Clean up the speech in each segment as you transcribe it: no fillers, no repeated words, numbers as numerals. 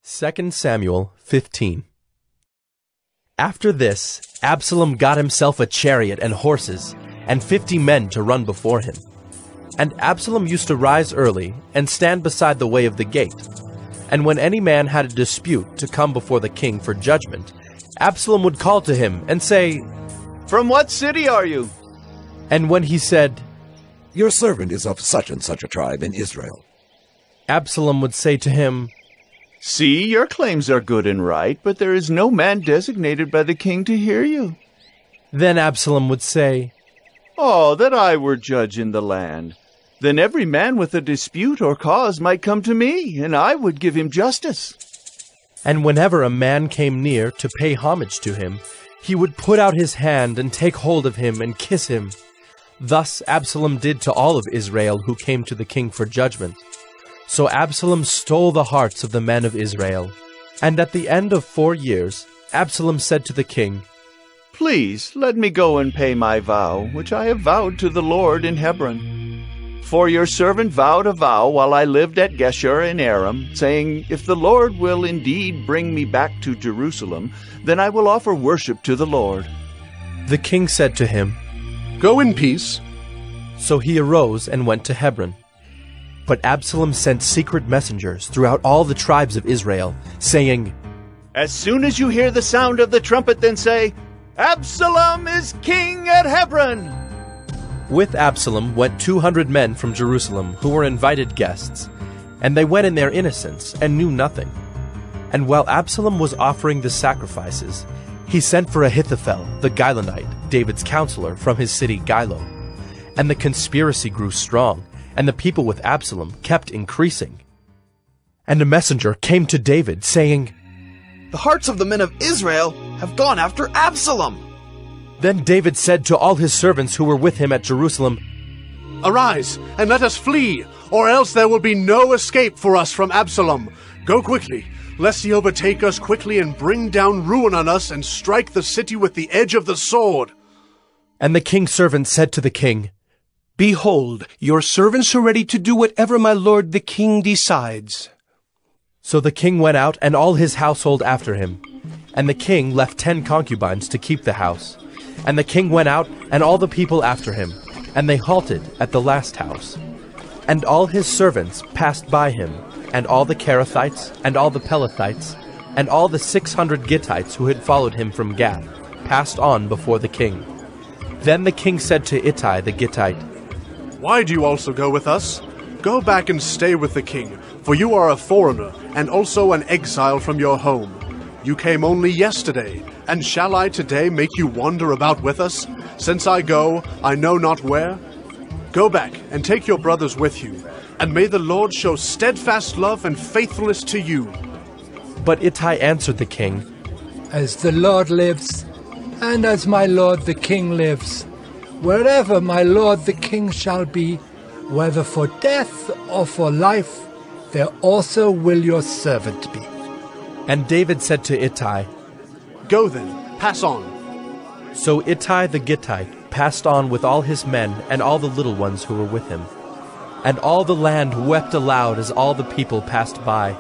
2 Samuel 15. After this, Absalom got himself a chariot and horses, and 50 men to run before him. And Absalom used to rise early, and stand beside the way of the gate. And when any man had a dispute to come before the king for judgment, Absalom would call to him, and say, "From what city are you?" And when he said, "Your servant is of such and such a tribe in Israel," Absalom would say to him, "See, your claims are good and right, but there is no man designated by the king to hear you." Then Absalom would say, "Oh, that I were judge in the land! Then every man with a dispute or cause might come to me, and I would give him justice." And whenever a man came near to pay homage to him, he would put out his hand and take hold of him and kiss him. Thus Absalom did to all of Israel who came to the king for judgment. So Absalom stole the hearts of the men of Israel. And at the end of 4 years, Absalom said to the king, "Please, let me go and pay my vow, which I have vowed to the Lord in Hebron. For your servant vowed a vow while I lived at Geshur in Aram, saying, 'If the Lord will indeed bring me back to Jerusalem, then I will offer worship to the Lord.'" The king said to him, "Go in peace." So he arose and went to Hebron. But Absalom sent secret messengers throughout all the tribes of Israel, saying, "As soon as you hear the sound of the trumpet, then say, 'Absalom is king at Hebron.'" With Absalom went 200 men from Jerusalem who were invited guests, and they went in their innocence and knew nothing. And while Absalom was offering the sacrifices, he sent for Ahithophel the Gilonite, David's counselor, from his city Gilo. And the conspiracy grew strong, and the people with Absalom kept increasing. And a messenger came to David, saying, "The hearts of the men of Israel have gone after Absalom." Then David said to all his servants who were with him at Jerusalem, "Arise, and let us flee, or else there will be no escape for us from Absalom. Go quickly, lest he overtake us quickly and bring down ruin on us and strike the city with the edge of the sword." And the king's servants said to the king, "Behold, your servants are ready to do whatever my lord the king decides." So the king went out, and all his household after him. And the king left 10 concubines to keep the house. And the king went out, and all the people after him, and they halted at the last house. And all his servants passed by him, and all the Karathytes, and all the Pelothites, and all the 600 Gites who had followed him from Gath, passed on before the king. Then the king said to Itai the Gittite, "Why do you also go with us? Go back and stay with the king, for you are a foreigner, and also an exile from your home. You came only yesterday, and shall I today make you wander about with us? Since I go, I know not where. Go back, and take your brothers with you, and may the Lord show steadfast love and faithfulness to you." But Itai answered the king, "As the Lord lives, and as my lord the king lives, wherever my lord the king shall be, whether for death or for life, there also will your servant be." And David said to Itai, "Go then, pass on." So Itai the Gittite passed on with all his men and all the little ones who were with him. And all the land wept aloud as all the people passed by.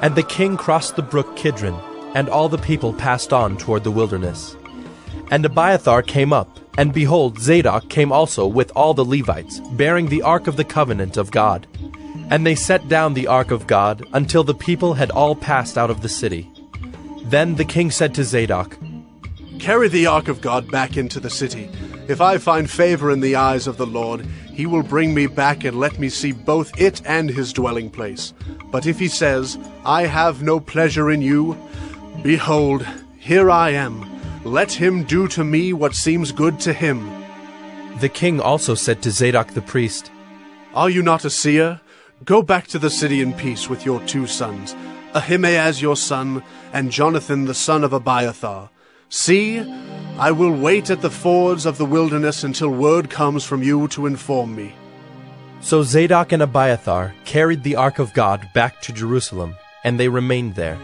And the king crossed the brook Kidron, and all the people passed on toward the wilderness. And Abiathar came up, and behold, Zadok came also with all the Levites, bearing the ark of the covenant of God. And they set down the ark of God until the people had all passed out of the city. Then the king said to Zadok, "Carry the ark of God back into the city. If I find favor in the eyes of the Lord, he will bring me back and let me see both it and his dwelling place. But if he says, 'I have no pleasure in you,' behold, here I am. Let him do to me what seems good to him." The king also said to Zadok the priest, "Are you not a seer? Go back to the city in peace with your 2 sons, Ahime as your son, and Jonathan the son of Abiathar. See, I will wait at the fords of the wilderness until word comes from you to inform me." So Zadok and Abiathar carried the ark of God back to Jerusalem, and they remained there.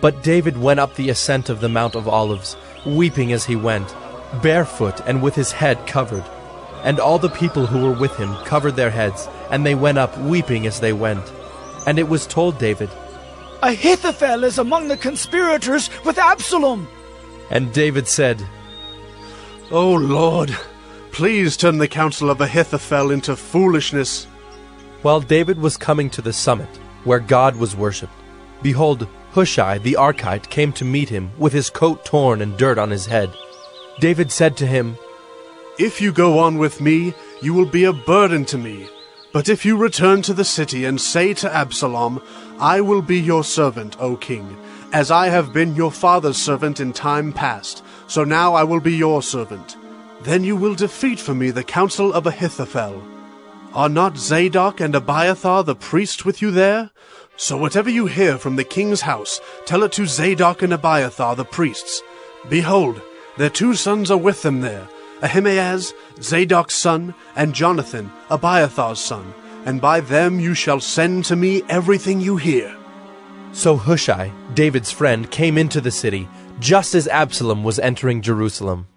But David went up the ascent of the Mount of Olives, weeping as he went, barefoot and with his head covered. And all the people who were with him covered their heads, and they went up weeping as they went. And it was told David, Ahithophel is among the conspirators with Absalom. And David said, O Lord, please turn the counsel of Ahithophel into foolishness. While David was coming to the summit, where God was worshipped, behold, Hushai the Archite came to meet him, with his coat torn and dirt on his head. David said to him, If you go on with me, you will be a burden to me. But if you return to the city and say to Absalom, I will be your servant, O king, as I have been your father's servant in time past, so now I will be your servant. Then you will defeat for me the counsel of Ahithophel. Are not Zadok and Abiathar the priests with you there? So whatever you hear from the king's house, tell it to Zadok and Abiathar the priests. Behold, their 2 sons are with them there, Ahimaaz, Zadok's son, and Jonathan, Abiathar's son, and by them you shall send to me everything you hear. So Hushai, David's friend, came into the city, just as Absalom was entering Jerusalem.